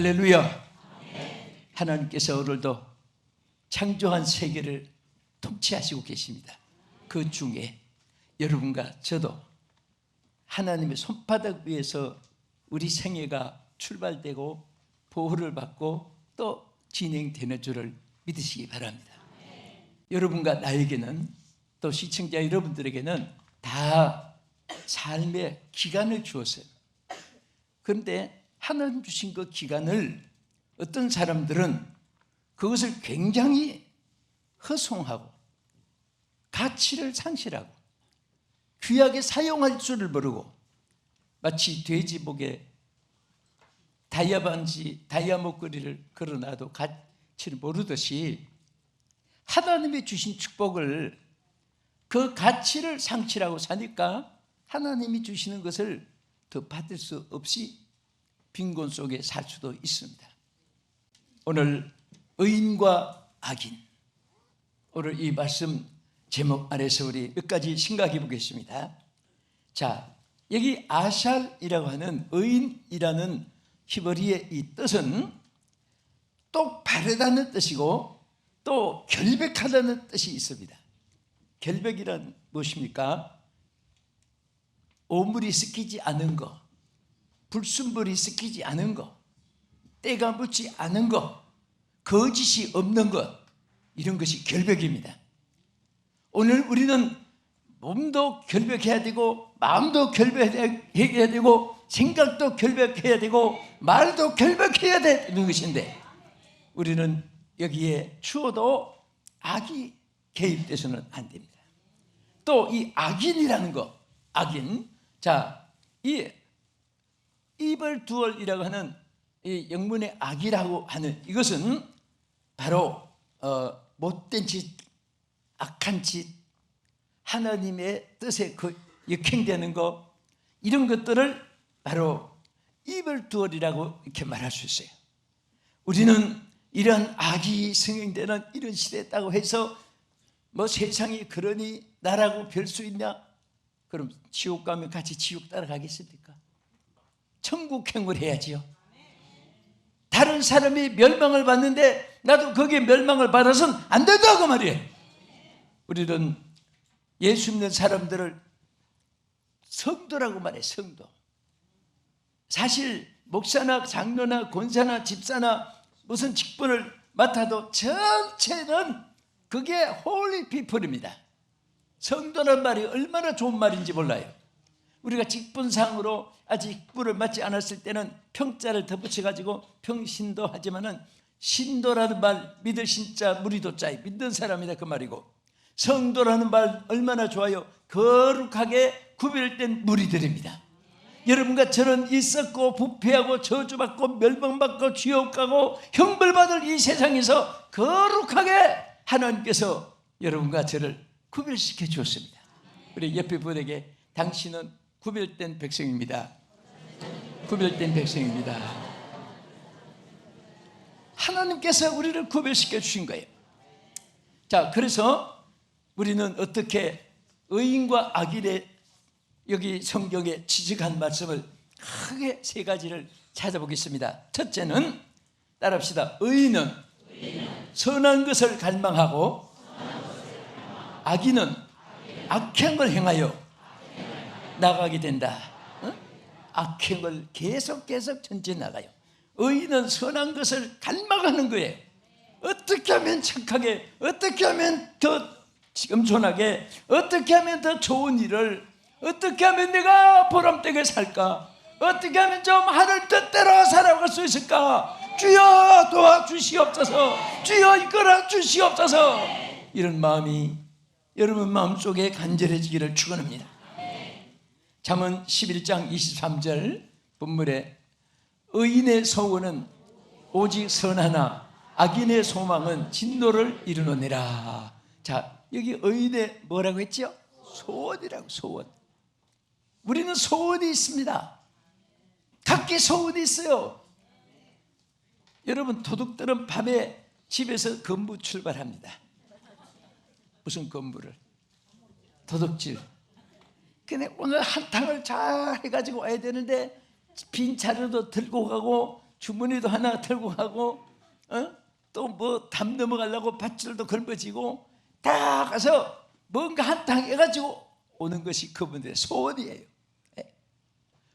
할렐루야. 하나님께서 오늘도 창조한 세계를 통치하시고 계십니다. 그 중에 여러분과 저도 하나님의 손바닥 위에서 우리 생애가 출발되고 보호를 받고 또 진행되는 줄을 믿으시기 바랍니다. 여러분과 나에게는 또 시청자 여러분들에게는 다 삶의 기간을 주었어요. 그런데 하나님 주신 그 기간을 어떤 사람들은 그것을 굉장히 허송하고 가치를 상실하고 귀하게 사용할 줄을 모르고 마치 돼지목에 다이아 반지, 다이아 목걸이를 걸어놔도 가치를 모르듯이 하나님이 주신 축복을 그 가치를 상실하고 사니까 하나님이 주시는 것을 더 받을 수 없이 빈곤 속에 살 수도 있습니다. 오늘 의인과 악인, 오늘 이 말씀 제목 안에서 우리 몇 가지 생각해 보겠습니다. 자, 여기 아샬이라고 하는 의인이라는 히브리의 이 뜻은 똑바르다는 뜻이고 또 결백하다는 뜻이 있습니다. 결백이란 무엇입니까? 오물이 섞이지 않은 것, 불순물이 섞이지 않은 것, 때가 묻지 않은 것, 거짓이 없는 것, 이런 것이 결백입니다. 오늘 우리는 몸도 결백해야 되고 마음도 결백해야 되고 생각도 결백해야 되고 말도 결백해야 되는 것인데 우리는 여기에 추워도 악이 개입돼서는 안 됩니다. 또 이 악인이라는 것, 악인, 자, 이 이벌 두얼이라고 하는 이 영문의 악이라고 하는 이것은 바로 못된 짓, 악한 짓, 하나님의 뜻에 역행되는 것, 이런 것들을 바로 이벌 두얼이라고 이렇게 말할 수 있어요. 우리는 이런 악이 승행되는 이런 시대에 있다고 해서 뭐 세상이 그러니 나라고 별 수 있냐? 그럼 지옥 가면 같이 지옥 따라가겠습니까? 천국행을 해야지요. 다른 사람이 멸망을 받는데 나도 거기에 멸망을 받아서는 안 된다고 말이에요. 우리는 예수 믿는 사람들을 성도라고 말해. 성도. 사실 목사나 장로나 권사나 집사나 무슨 직분을 맡아도 전체는 그게 홀리 피플입니다. 성도란 말이 얼마나 좋은 말인지 몰라요. 우리가 직분상으로 아직 직분을 맡지 않았을 때는 평자를 덧붙여가지고 평신도 하지만은 신도라는 말, 믿을 신자 무리도자에 믿는 사람이다 그 말이고, 성도라는 말 얼마나 좋아요. 거룩하게 구별된 무리들입니다. 여러분과 저는 있었고 부패하고 저주받고 멸망받고 지옥 가고 형벌받을 이 세상에서 거룩하게 하나님께서 여러분과 저를 구별시켜 주었습니다. 우리 옆에 분에게 당신은 구별된 백성입니다. 구별된 백성입니다. 하나님께서 우리를 구별시켜 주신 거예요. 자, 그래서 우리는 어떻게 의인과 악인의 여기 성경에 지적한 말씀을 크게 세 가지를 찾아보겠습니다. 첫째는 따라합시다. 의인은 선한 것을 갈망하고 악인은 악행을 행하여 나가게 된다. 악행을 계속 전진해 나가요. 의인은 선한 것을 갈망하는 거예요. 어떻게 하면 착하게, 어떻게 하면 더 겸손하게, 어떻게 하면 더 좋은 일을, 어떻게 하면 내가 보람되게 살까, 어떻게 하면 좀 하늘 뜻대로 살아갈 수 있을까. 주여 도와주시옵소서, 주여 이끌어 주시옵소서. 이런 마음이 여러분 마음속에 간절해지기를 축원합니다. 잠언 11장 23절 본문에 의인의 소원은 오직 선하나 악인의 소망은 진노를 이루느니라. 자, 여기 의인의 뭐라고 했죠? 소원이라고. 소원. 우리는 소원이 있습니다. 각기 소원이 있어요. 여러분, 도둑들은 밤에 집에서 근무 출발합니다. 무슨 근무를? 도둑질. 근데 오늘 한탕을 잘 해가지고 와야 되는데 빈 자루도 들고 가고 주머니도 하나 들고 가고 또 뭐 담 넘어가려고 밧줄도 걸머지고 다 가서 뭔가 한탕 해가지고 오는 것이 그분들의 소원이에요.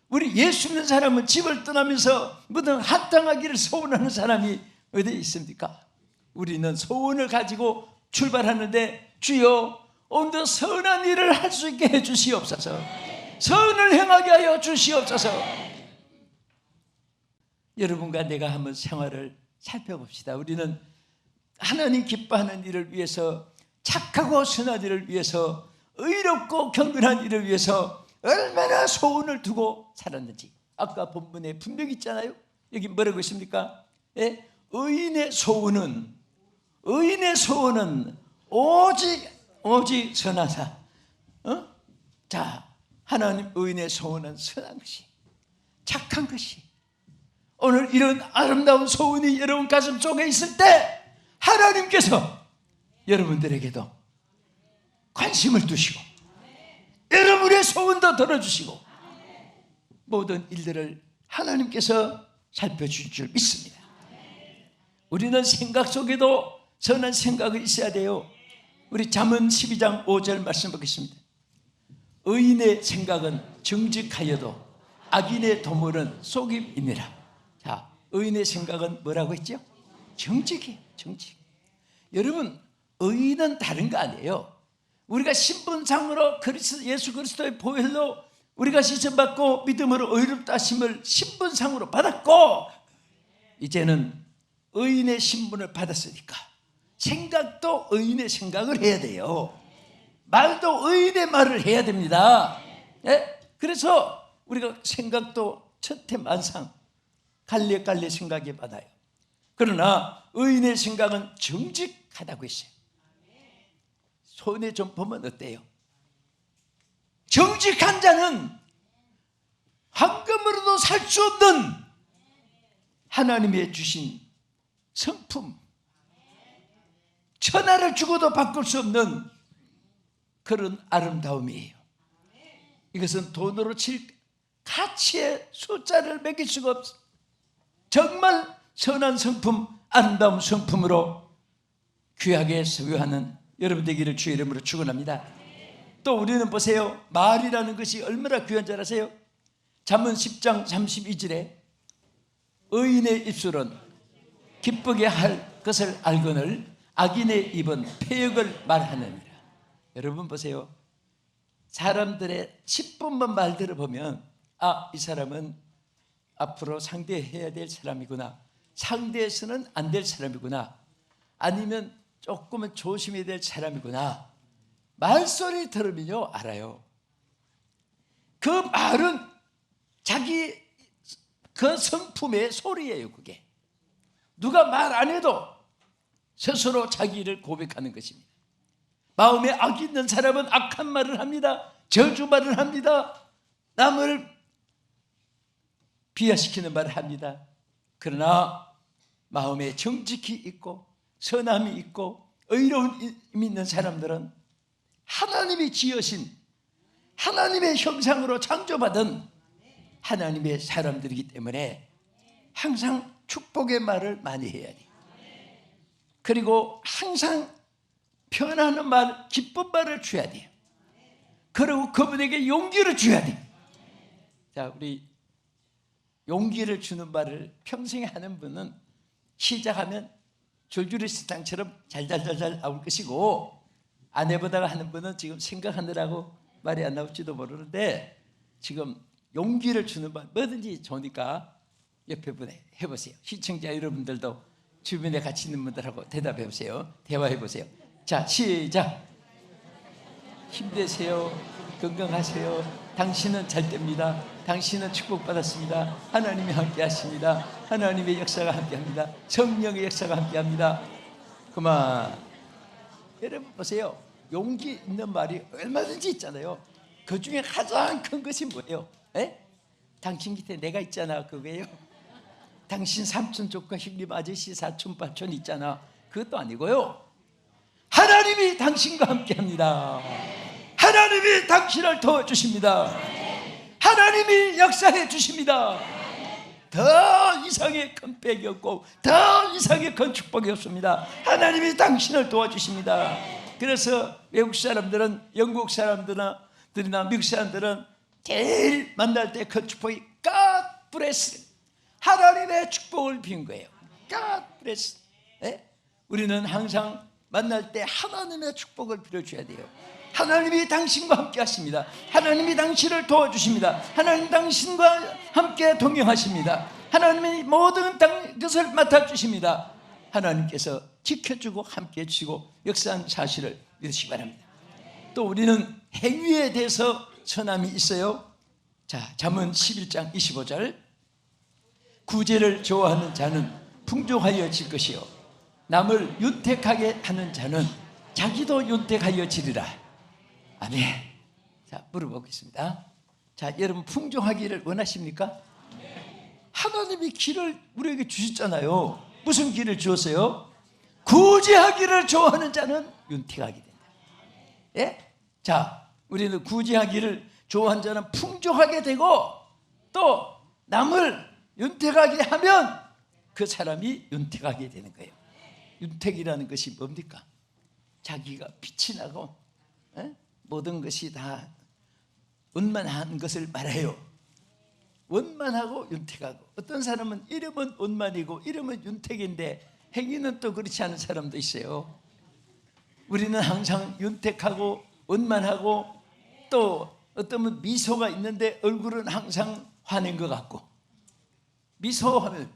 우리 예수 믿는 사람은 집을 떠나면서 뭐든 한탕하기를 소원하는 사람이 어디에 있습니까? 우리는 소원을 가지고 출발하는데 주여 오늘도 선한 일을 할 수 있게 해주시옵소서. 선을 행하게 하여 주시옵소서. 여러분과 내가 한번 생활을 살펴봅시다. 우리는 하나님 기뻐하는 일을 위해서, 착하고 선한 일을 위해서, 의롭고 경건한 일을 위해서 얼마나 소원을 두고 살았는지 아까 본문에 분명히 있잖아요. 여기 뭐라고 있습니까? 의인의 소원은 오직 선하사. 자, 하나님 의인의 소원은 선한 것이, 착한 것이. 오늘 이런 아름다운 소원이 여러분 가슴 속에 있을 때 하나님께서 여러분들에게도 관심을 두시고 여러분의 소원도 들어주시고 모든 일들을 하나님께서 살펴주실 줄 믿습니다. 우리는 생각 속에도 선한 생각이 있어야 돼요. 우리 잠언 12장 5절 말씀 보겠습니다. 의인의 생각은 정직하여도 악인의 도모는 속임이니라. 자, 의인의 생각은 뭐라고 했죠? 정직이에요. 정직. 여러분, 의인은 다른 거 아니에요. 우리가 신분상으로 예수 그리스도의 보혈로 우리가 씻음받고 믿음으로 의롭다 하심을 신분상으로 받았고, 이제는 의인의 신분을 받았으니까 생각도 의인의 생각을 해야 돼요. 말도 의인의 말을 해야 됩니다. 그래서 우리가 생각도 천태만상 갈래갈래 생각이 많아요. 그러나 의인의 생각은 정직하다고 했어요. 손에 좀 보면 어때요? 정직한 자는 황금으로도 살 수 없는 하나님의 주신 성품, 천하를 주고도 바꿀 수 없는 그런 아름다움이에요. 이것은 돈으로 칠 가치의 숫자를 매길 수가 없어. 정말 선한 성품, 아름다운 성품으로 귀하게 소유하는 여러분 되기를 주의 이름으로 축원합니다. 또 우리는 보세요. 말이라는 것이 얼마나 귀한 줄 아세요? 잠언 10장 32절에 의인의 입술은 기쁘게 할 것을 알거늘 악인의 입은 패역을 말하느니라. 여러분 보세요. 사람들의 10분만 말 들어보면 이 사람은 앞으로 상대해야 될 사람이구나, 상대해서는 안 될 사람이구나, 아니면 조금은 조심해야 될 사람이구나, 말소리 들으면요 알아요. 그 말은 자기 그 성품의 소리예요. 그게 누가 말 안 해도 스스로 자기를 고백하는 것입니다. 마음에 악이 있는 사람은 악한 말을 합니다. 저주말을 합니다. 남을 비하시키는 말을 합니다. 그러나 마음에 정직히 있고 선함이 있고 의로움이 있는 사람들은 하나님이 지으신 하나님의 형상으로 창조받은 하나님의 사람들이기 때문에 항상 축복의 말을 많이 해야 돼요. 그리고 항상 편안한 말, 기쁜 말을 줘야 돼요. 그리고 그분에게 용기를 줘야 돼요. 자, 우리 용기를 주는 말을 평생에 하는 분은 시작하면 줄줄이 스탕처럼 잘잘잘잘 나올 것이고, 안 해보다가 하는 분은 지금 생각하느라고 말이 안 나올지도 모르는데, 지금 용기를 주는 말 뭐든지 좋으니까 옆에 분에 해보세요. 시청자 여러분들도 주변에 같이 있는 분들하고 대답해 보세요. 대화해 보세요. 자, 시작. 힘내세요. 건강하세요. 당신은 잘 됩니다. 당신은 축복받았습니다. 하나님이 함께 하십니다. 하나님의 역사가 함께 합니다. 성령의 역사가 함께 합니다. 그만. 여러분 보세요. 용기 있는 말이 얼마든지 있잖아요. 그 중에 가장 큰 것이 뭐예요? 당신 곁에 내가 있잖아. 그거예요. 당신 삼촌 조카 형님 아저씨 사촌 팔촌 있잖아. 그것도 아니고요. 하나님이 당신과 함께 합니다. 하나님이 당신을 도와주십니다. 하나님이 역사해 주십니다. 더 이상의 큰 빽이 없고 더 이상의 큰 축복이 없습니다. 하나님이 당신을 도와주십니다. 그래서 외국 사람들은, 영국 사람들이나 미국 사람들은 제일 만날 때 큰 축복이 God bless, 하나님의 축복을 빈 거예요. God bless. 우리는 항상 만날 때 하나님의 축복을 빌어줘야 돼요. 하나님이 당신과 함께 하십니다. 하나님이 당신을 도와주십니다. 하나님 당신과 함께 동행하십니다. 하나님이 모든 것을 맡아주십니다. 하나님께서 지켜주고 함께 해주시고 역사한 사실을 믿으시기 바랍니다. 또 우리는 행위에 대해서 선함이 있어요. 자, 잠언 11장 25절, 구제를 좋아하는 자는 풍족하여질 것이요 남을 윤택하게 하는 자는 자기도 윤택하여지리라. 아멘. 자, 물어보겠습니다. 자, 여러분 풍족하기를 원하십니까? 하나님이 길을 우리에게 주셨잖아요. 무슨 길을 주었어요? 구제하기를 좋아하는 자는 윤택하게 된다. 예? 자, 우리는 구제하기를 좋아하는 자는 풍족하게 되고 또 남을 윤택하게 하면 그 사람이 윤택하게 되는 거예요. 윤택이라는 것이 뭡니까? 자기가 빛이 나고 모든 것이 다 원만한 것을 말해요. 원만하고 윤택하고. 어떤 사람은 이름은 원만이고 이름은 윤택인데 행위는 또 그렇지 않은 사람도 있어요. 우리는 항상 윤택하고 원만하고 또 어떤 분 미소가 있는데 얼굴은 항상 화낸 것 같고. 미소하면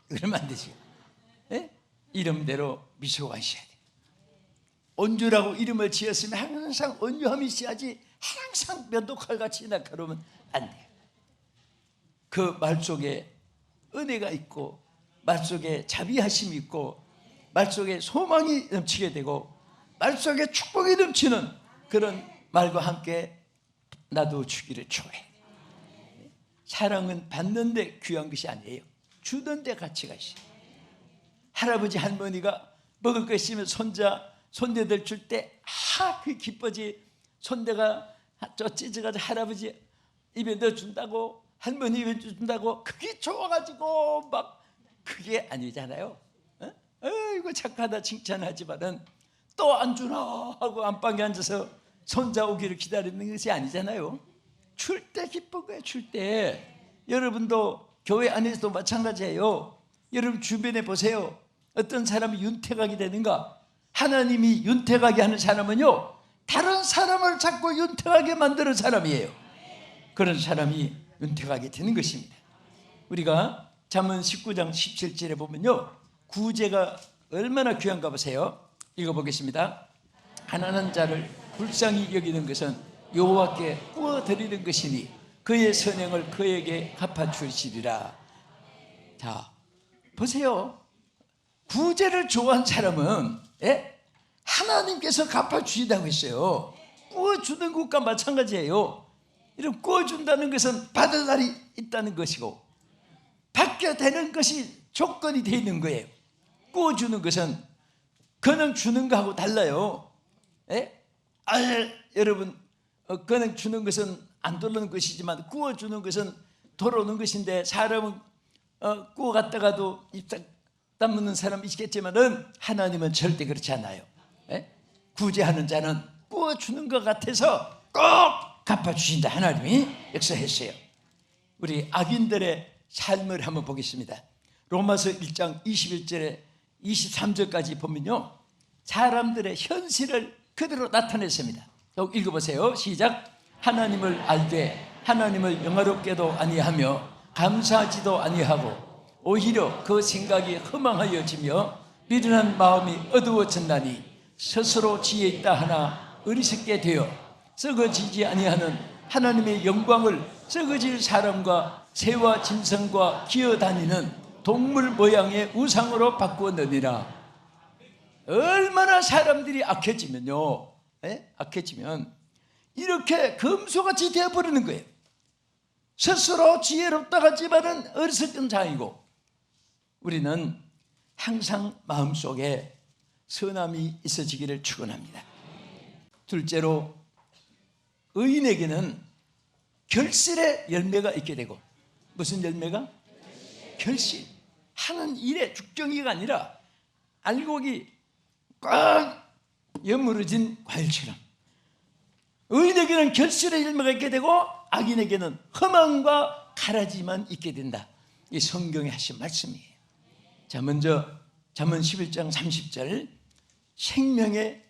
그러면 안 되지. 이름대로 미소가 있어야 돼. 온주라고 이름을 지었으면 항상 온유함이 있어야지 항상 면도칼같이 날카로우면 안 돼요. 그 말 속에 은혜가 있고 말 속에 자비하심이 있고 말 속에 소망이 넘치게 되고 말 속에 축복이 넘치는 그런 말과 함께 나도 주기를 좋아해. 사랑은 받는데 귀한 것이 아니에요. 주는데 가치가 있어요. 할아버지 할머니가 먹을 거 있으면 손대들 줄 때 그 기뻐지. 손대가 저 찢어가지고 할아버지 입에 넣어준다고, 할머니 입에 준다고 그게 좋아가지고 막 그게 아니잖아요. 아이고 착하다 칭찬하지만은 또 안 주나 하고 안방에 앉아서 손자 오기를 기다리는 것이 아니잖아요. 줄 때 기쁜 거예요. 줄 때. 여러분도 교회 안에서도 마찬가지예요. 여러분 주변에 보세요. 어떤 사람이 윤택하게 되는가? 하나님이 윤택하게 하는 사람은요, 다른 사람을 자꾸 윤택하게 만드는 사람이에요. 그런 사람이 윤택하게 되는 것입니다. 우리가 잠언 19장 17절에 보면요, 구제가 얼마나 귀한가 보세요. 읽어보겠습니다. 가난한 자를 불쌍히 여기는 것은 여호와께 구워드리는 것이니 그의 선행을 그에게 갚아주시리라. 자, 보세요. 구제를 좋아하는 사람은 하나님께서 갚아주신다고 했어요. 구워주는 것과 마찬가지예요. 이런 구워준다는 것은 받을 날이 있다는 것이고 받게 되는 것이 조건이 되어 있는 거예요. 구워주는 것은 그냥 주는 거하고 달라요. 여러분, 그냥 주는 것은 안 돌아오는 것이지만 구워주는 것은 돌아오는 것인데, 사람은 구워 갔다가도 입 땀 묻는 사람이 있겠지만은 하나님은 절대 그렇지 않아요. 구제하는 자는 구워주는 것 같아서 꼭 갚아주신다. 하나님이 역사했어요. 우리 악인들의 삶을 한번 보겠습니다. 로마서 1장 21절에 23절까지 보면요, 사람들의 현실을 그대로 나타냈습니다. 읽어보세요. 시작. 하나님을 알되 하나님을 영화롭게도 아니하며 감사하지도 아니하고 오히려 그 생각이 허망하여지며 미련한 마음이 어두워졌나니 스스로 지혜 있다 하나 어리석게 되어 썩어지지 아니하는 하나님의 영광을 썩어질 사람과 새와 짐승과 기어다니는 동물 모양의 우상으로 바꾸었느니라. 얼마나 사람들이 악해지면요, 악해지면 이렇게 금수같이 되어버리는 거예요. 스스로 지혜롭다 하지만은 어리석은 자이고. 우리는 항상 마음속에 선함이 있어지기를 축원합니다. 둘째로, 의인에게는 결실의 열매가 있게 되고. 무슨 열매가? 결실, 하는 일의 죽정이가 아니라 알곡이 꽉 여물어진 과일처럼 의인에게는 결실의 열매가 있게 되고 악인에게는 험함과 가라지만 있게 된다. 이 성경에 하신 말씀이에요. 자, 먼저 잠언 11장 30절 생명의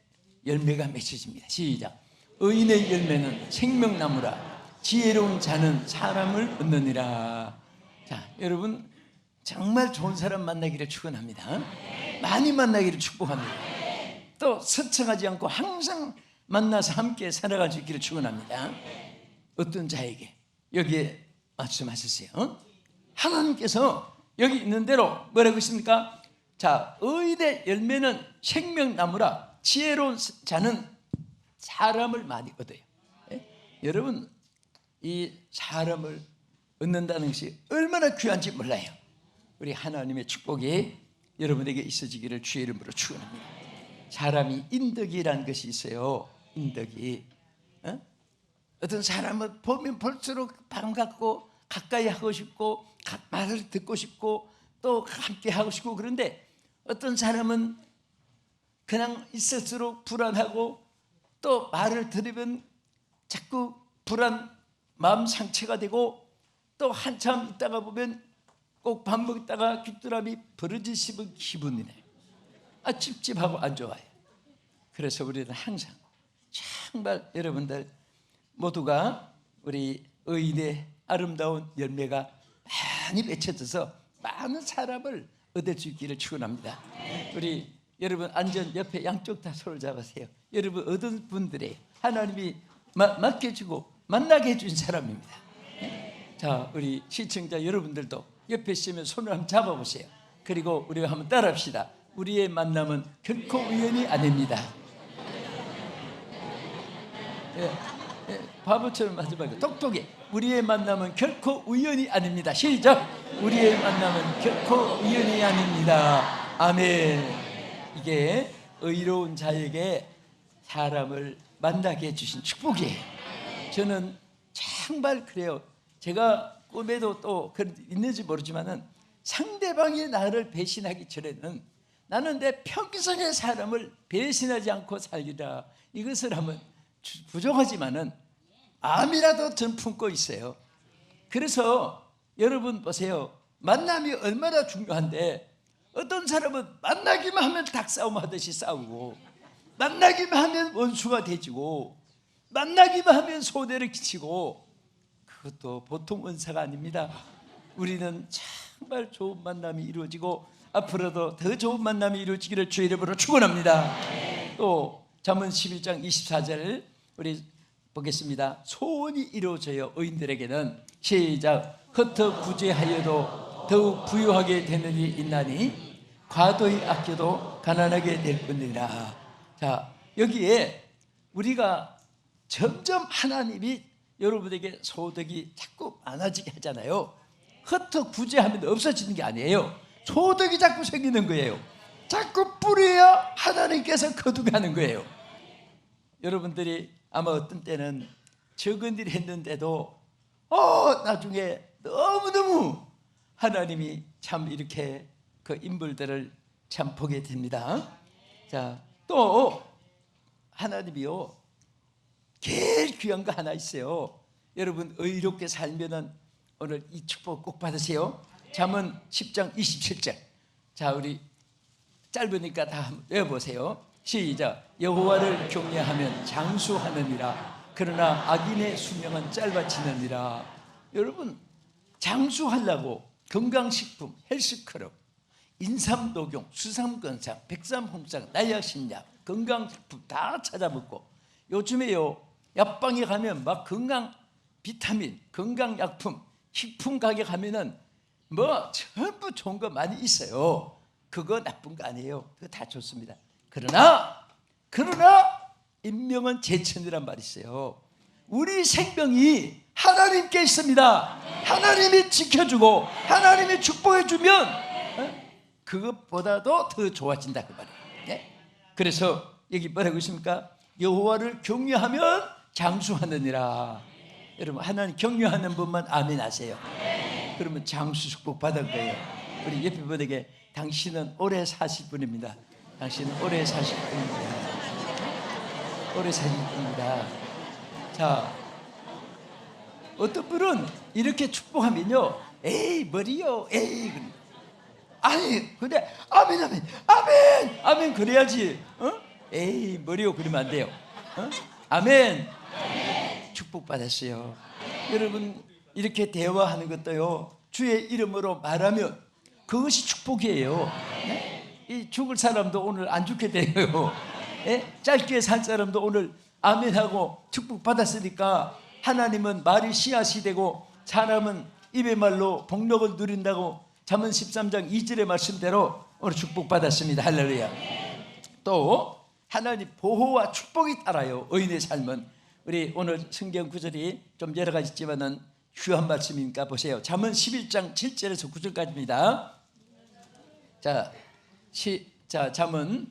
열매가 맺혀집니다. 시작. 의인의 열매는 생명나무라 지혜로운 자는 사람을 얻느니라. 자, 여러분 정말 좋은 사람 만나기를 축원합니다. 많이 만나기를 축복합니다. 또 서청하지 않고 항상 만나서 함께 살아갈 수 있기를 축원합니다. 어떤 자에게 여기에 말씀하셨어요. 하나님께서 여기 있는 대로 뭐라고 있습니까? 자, 의인의 열매는 생명나무라 지혜로운 자는 사람을 많이 얻어요. 예? 여러분 이 사람을 얻는다는 것이 얼마나 귀한지 몰라요. 우리 하나님의 축복이 여러분에게 있어지기를 주의 이름으로 축원합니다. 사람이 인덕이라는 것이 있어요. 인덕이. 어떤 사람은 보면 볼수록 반갑고 가까이 하고 싶고 말을 듣고 싶고 또 함께 하고 싶고, 그런데 어떤 사람은 그냥 있을수록 불안하고 또 말을 들으면 자꾸 마음 상처가 되고 또 한참 있다가 보면 꼭 밥 먹다가 귀뚜라미 부러지시는 기분이네. 찝찝하고 안 좋아요. 그래서 우리는 항상 정말 여러분들 모두가 우리 의인의 아름다운 열매가 많이 맺혀져서 많은 사람을 얻을 수 있기를 축원합니다. 우리 여러분 안전 옆에 양쪽 다 손을 잡으세요. 여러분 얻은 분들의 하나님이 맡겨주고 만나게 해준 사람입니다. 자, 우리 시청자 여러분들도 옆에 있으면 손을 한번 잡아보세요. 그리고 우리가 한번 따라합시다. 우리의 만남은 결코 우연이 아닙니다. 바보처럼 하지 말고 똑똑히. 우리의 만남은 결코 우연이 아닙니다. 시작. 우리의 만남은 결코 우연이 아닙니다. 아멘. 이게 의로운 자에게 사람을 만나게 해주신 축복이에요. 저는 정말 그래요. 제가 꿈에도 또 있는지 모르지만은 상대방이 나를 배신하기 전에는 나는 내 평생의 사람을 배신하지 않고 살리라. 이것을 하면 부족하지만은 마음이라도 전 품고 있어요. 그래서 여러분 보세요. 만남이 얼마나 중요한데 어떤 사람은 만나기만 하면 닭싸움 하듯이 싸우고 만나기만 하면 원수가 되지고 만나기만 하면 손해를 끼치고 그것도 보통 은사가 아닙니다. 우리는 정말 좋은 만남이 이루어지고 앞으로도 더 좋은 만남이 이루어지기를 주의 이름으로 축원합니다. 또 잠언 11장 24절 우리 보겠습니다. 소원이 이루어져요. 의인들에게는 시작. 흩어 구제하여도 더욱 부유하게 되는 일이 있나니 과도히 아껴도 가난하게 될 뿐이라. 자, 여기에 우리가 점점 하나님이 여러분에게 소득이 자꾸 많아지게 하잖아요. 흩어 구제하면 없어지는 게 아니에요. 소득이 자꾸 생기는 거예요. 자꾸 뿌려야 하나님께서 거두가는 거예요. 여러분들이 아마 어떤 때는 적은 일 했는데도 나중에 너무너무 하나님이 참 이렇게 그 인물들을 참 보게 됩니다. 자, 또 하나님이요 제일 귀한 거 하나 있어요. 여러분 의롭게 살면은 오늘 이 축복 꼭 받으세요. 잠언 10장 27절. 자, 우리 짧으니까 다 한번 외워보세요. 시작. 여호와를 경외하면 장수하느니라. 그러나 악인의 수명은 짧아지느니라. 여러분 장수하려고 건강식품, 헬스클럽, 인삼녹용, 수삼건상, 백삼홍상, 나약신약, 건강식품 다 찾아먹고 요즘에요 약방에 가면 막 건강 비타민, 건강약품, 식품 가게 가면은 뭐 전부 좋은 거 많이 있어요. 그거 나쁜 거 아니에요. 그거 다 좋습니다. 그러나 인명은 제천이란 말이 있어요. 우리 생명이 하나님께 있습니다. 하나님이 지켜주고 하나님이 축복해주면 그것보다도 더 좋아진다 그 말이에요. 네? 그래서 여기 뭐라고 있습니까? 여호와를 경외하면 장수하느니라. 여러분 하나님 경외하는 분만 아멘 하세요. 그러면 장수 축복 받을 거예요. 우리 옆에 분에게 당신은 오래 사실 분입니다. 당신은 오래 사실 분입니다. 오래 사실 분입니다. 자, 어떤 분은 이렇게 축복하면요, 에이 머리요, 에이, 아니 근데 아멘 아멘 아멘 아멘 그래야지. 에이 머리요 그러면 안 돼요. 아멘. 축복 받았어요. 여러분 이렇게 대화하는 것도요, 주의 이름으로 말하면 그것이 축복이에요. 네? 이 죽을 사람도 오늘 안 죽게 돼요. 네? 짧게 살 사람도 오늘 아멘하고 축복 받았으니까 하나님은 말이 씨앗이 되고 사람은 입의 말로 복록을 누린다고 잠언 13장 2절의 말씀대로 오늘 축복 받았습니다. 할렐루야. 또 하나님 보호와 축복이 따라요. 의인의 삶은. 우리 오늘 성경 구절이 좀 여러 가지 있지만은 귀한 말씀이니까 보세요. 잠언 11장 7절에서 9절까지입니다. 자, 잠언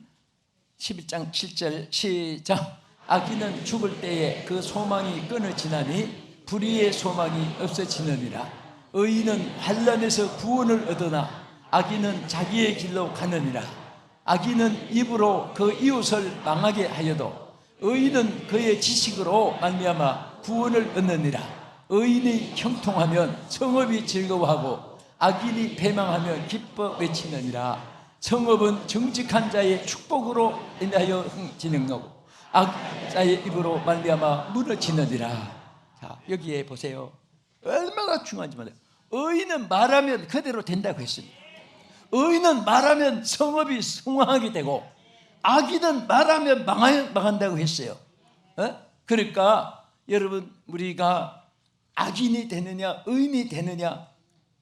11장 7절 시작. 악인은 죽을 때에 그 소망이 끊어지나니 불의의 소망이 없어지느니라. 의인은 환난에서 구원을 얻으나 악인은 자기의 길로 가느니라. 악인은 입으로 그 이웃을 망하게 하여도 의인은 그의 지식으로 말미암아 구원을 얻느니라. 의인이 형통하면 성읍이 즐거워하고 악인이 배망하면 기뻐 외치느니라. 성읍은 정직한 자의 축복으로 인하여 진행하고 악자의 입으로 말미암아 무너지느니라. 자, 여기에 보세요. 얼마나 중요한지 말이에요. 의인은 말하면 그대로 된다고 했습니다. 의인은 말하면 성읍이 성황하게 되고 악인은 말하면 망한다고 했어요. 그러니까 여러분 우리가 악인이 되느냐 의인이 되느냐,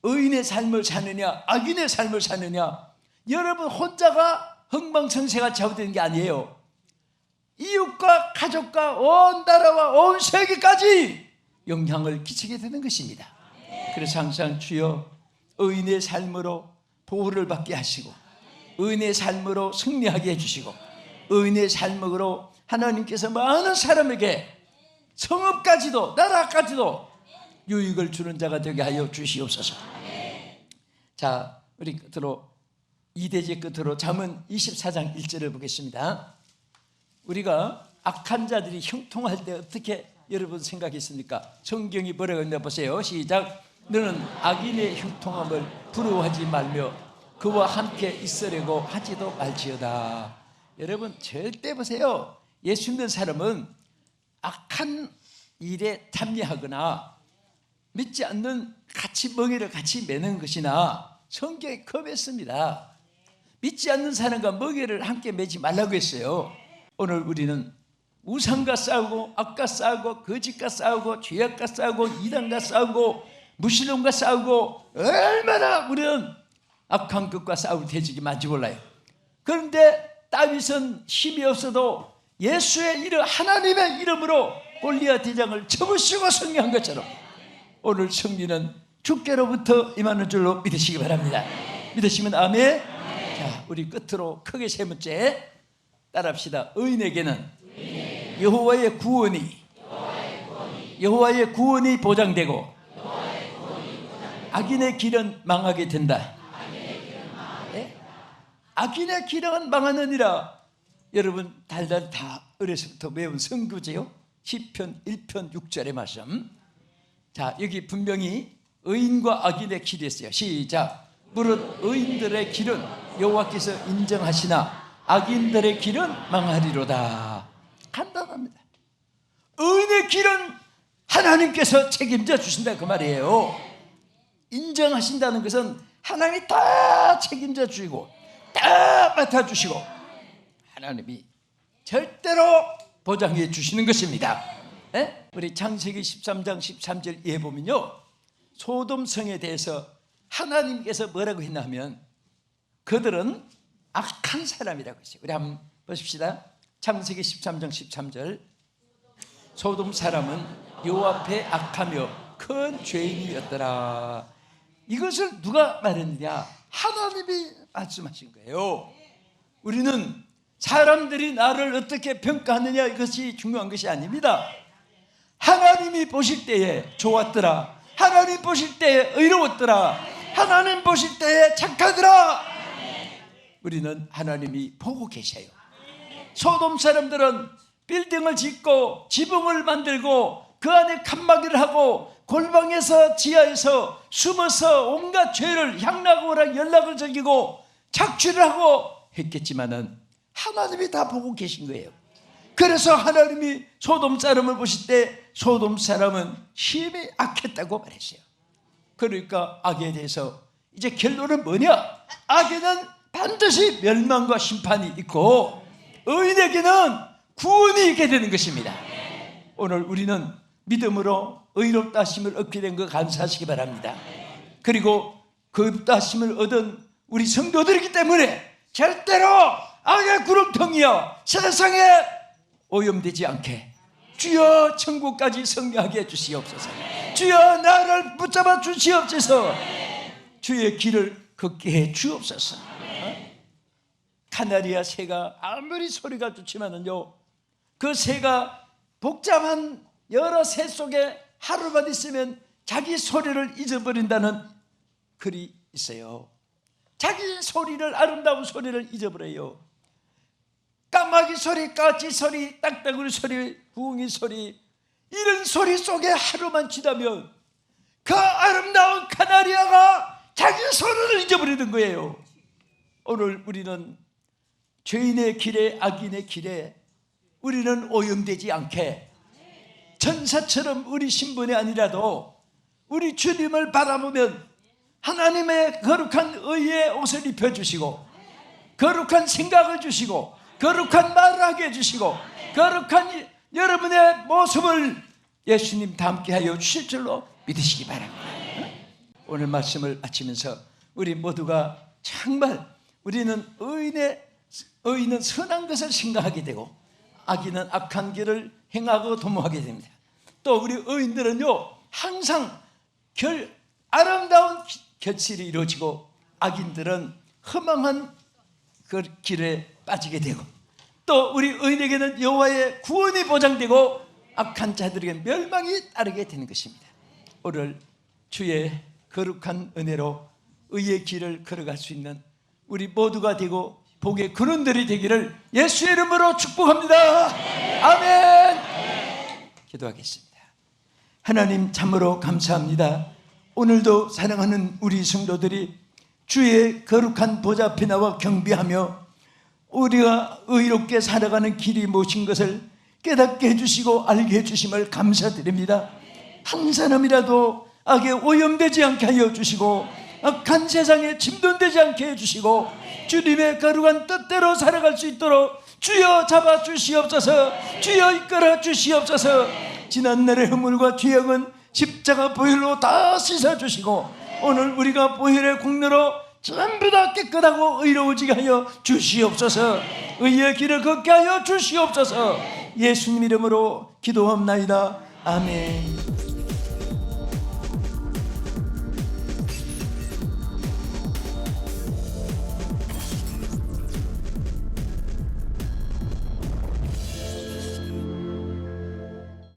의인의 삶을 사느냐 악인의 삶을 사느냐, 여러분 혼자가 흥망성쇠가 좌우되는 게 아니에요. 이웃과 가족과 온 나라와 온 세계까지 영향을 끼치게 되는 것입니다. 그래서 항상 주여 의인의 삶으로 보호를 받게 하시고 의인의 삶으로 승리하게 해주시고 의인의 삶으로 하나님께서 많은 사람에게 성읍까지도 나라까지도 유익을 주는 자가 되게 하여 주시옵소서. 자, 우리 끝으로 이대제 끝으로 잠언 24장 1절을 보겠습니다. 우리가 악한 자들이 형통할 때 어떻게 여러분 생각했습니까? 성경이 뭐라고 했나 보세요. 시작. 너는 악인의 형통함을 부러워하지 말며 그와 함께 있으려고 하지도 말지어다. 여러분 절대 보세요. 예수 믿는 사람은 악한 일에 참여하거나 믿지 않는 같이 멍에를 같이 매는 것이나 성경에 겁했습니다. 믿지 않는 사람과 멍에를 함께 매지 말라고 했어요. 오늘 우리는 우상과 싸우고 악과 싸우고 거짓과 싸우고 죄악과 싸우고 이단과 싸우고 무신론과 싸우고 얼마나 우리는 악한 것과 싸울 태직이 많지 몰라요. 그런데 다윗은 힘이 없어도 예수의 이름 하나님의 이름으로 골리앗 대장을 쳐부수고 승리한 것처럼 오늘 승리는 주께로부터 임하는 줄로 믿으시기 바랍니다. 믿으시면 아멘. 자, 우리 끝으로 크게 세 번째 따라합시다. 의인에게는 여호와의 구원이 보장되고 악인의 길은 망하게 된다. 악인의 길은 망하느니라. 여러분 달달 다 어려서부터 외운 성구제요. 시편 1편 6절의 말씀. 자, 여기 분명히 의인과 악인의 길이 있어요. 시작. 무릇 의인들의 길은 여호와께서 인정하시나 악인들의 길은 망하리로다. 간단합니다. 의인의 길은 하나님께서 책임져 주신다 그 말이에요. 인정하신다는 것은 하나님이 다 책임져 주시고 다 맡아주시고 하나님이 절대로 보장해 주시는 것입니다. 에? 우리 창세기 13장 13절 보면요, 소돔성에 대해서 하나님께서 뭐라고 했냐면 그들은 악한 사람이라고 했어요. 우리 한번 보십시다. 창세기 13장 13절. 소돔 사람은 여호와 앞에 악하며 큰 죄인이었더라. 이것을 누가 말했느냐? 하나님이 말씀하신 거예요. 우리는 사람들이 나를 어떻게 평가하느냐 이것이 중요한 것이 아닙니다. 하나님이 보실 때에 좋았더라, 하나님 보실 때에 의로웠더라. 하나님 보실 때에 착하더라. 우리는 하나님이 보고 계셔요. 소돔 사람들은 빌딩을 짓고 지붕을 만들고 그 안에 칸막이를 하고 골방에서 지하에서 숨어서 온갖 죄를 향락오락 연락을 즐기고 착취를 하고 했겠지만은 하나님이 다 보고 계신 거예요. 그래서 하나님이 소돔 사람을 보실 때 소돔 사람은 심히 악했다고 말했어요. 그러니까 악에 대해서 이제 결론은 뭐냐? 악에는 반드시 멸망과 심판이 있고 의인에게는 구원이 있게 되는 것입니다. 오늘 우리는 믿음으로 의롭다 하심을 얻게 된 거 감사하시기 바랍니다. 그리고 그 의롭다 하심을 얻은 우리 성도들이기 때문에 절대로 악의 구렁텅이여 세상에 오염되지 않게 주여 천국까지 성공하게 해주시옵소서. 주여 나를 붙잡아 주시옵소서. 주의 길을 걷게 해 주옵소서. 카나리아 새가 아무리 소리가 좋지만은요, 그 새가 복잡한 여러 새 속에 하루만 있으면 자기 소리를 잊어버린다는 글이 있어요. 자기 소리를, 아름다운 소리를 잊어버려요. 까마귀 소리, 까치 소리, 딱따구리 소리, 부엉이 소리, 이런 소리 속에 하루만 지나면 그 아름다운 카나리아가 자기 소리를 잊어버리는 거예요. 오늘 우리는 죄인의 길에, 악인의 길에 우리는 오염되지 않게 천사처럼 우리 신분이 아니라도 우리 주님을 바라보면 하나님의 거룩한 의의 옷을 입혀주시고 거룩한 생각을 주시고 거룩한 말을 하게 해주시고 거룩한 여러분의 모습을 예수님 닮게 하여 주실 줄로 믿으시기 바랍니다. 오늘 말씀을 마치면서 우리 모두가 정말 우리는 의인은 선한 것을 생각하게 되고 악인은 악한 길을 행하고 도모하게 됩니다. 또 우리 의인들은요 항상 아름다운 결실이 이루어지고 악인들은 허망한 그 길에 빠지게 되고 또 우리 의인에게는 여호와의 구원이 보장되고 악한 자들에게 멸망이 따르게 되는 것입니다. 오늘 주의 거룩한 은혜로 의의 길을 걸어갈 수 있는 우리 모두가 되고 복의 근원들이 되기를 예수의 이름으로 축복합니다. 아멘. 기도하겠습니다. 하나님 참으로 감사합니다. 오늘도 사랑하는 우리 성도들이 주의 거룩한 보좌 앞에 나와 경배하며 우리가 의롭게 살아가는 길이 무엇인 것을 깨닫게 해주시고 알게 해주심을 감사드립니다. 한 사람이라도 악에 오염되지 않게 하여 주시고 악한 세상에 침돈되지 않게 해주시고 주님의 거룩한 뜻대로 살아갈 수 있도록 주여 잡아 주시옵소서. 주여 이끌어 주시옵소서. 지난날의 허물과 죄악은 십자가 보혈로 다 씻어주시고 오늘 우리가 보혈의 공로로 전부 다 깨끗하고 의로워지게 하여 주시옵소서. 의의 길을 걷게 하여 주시옵소서. 예수님 이름으로 기도합나이다. 아멘.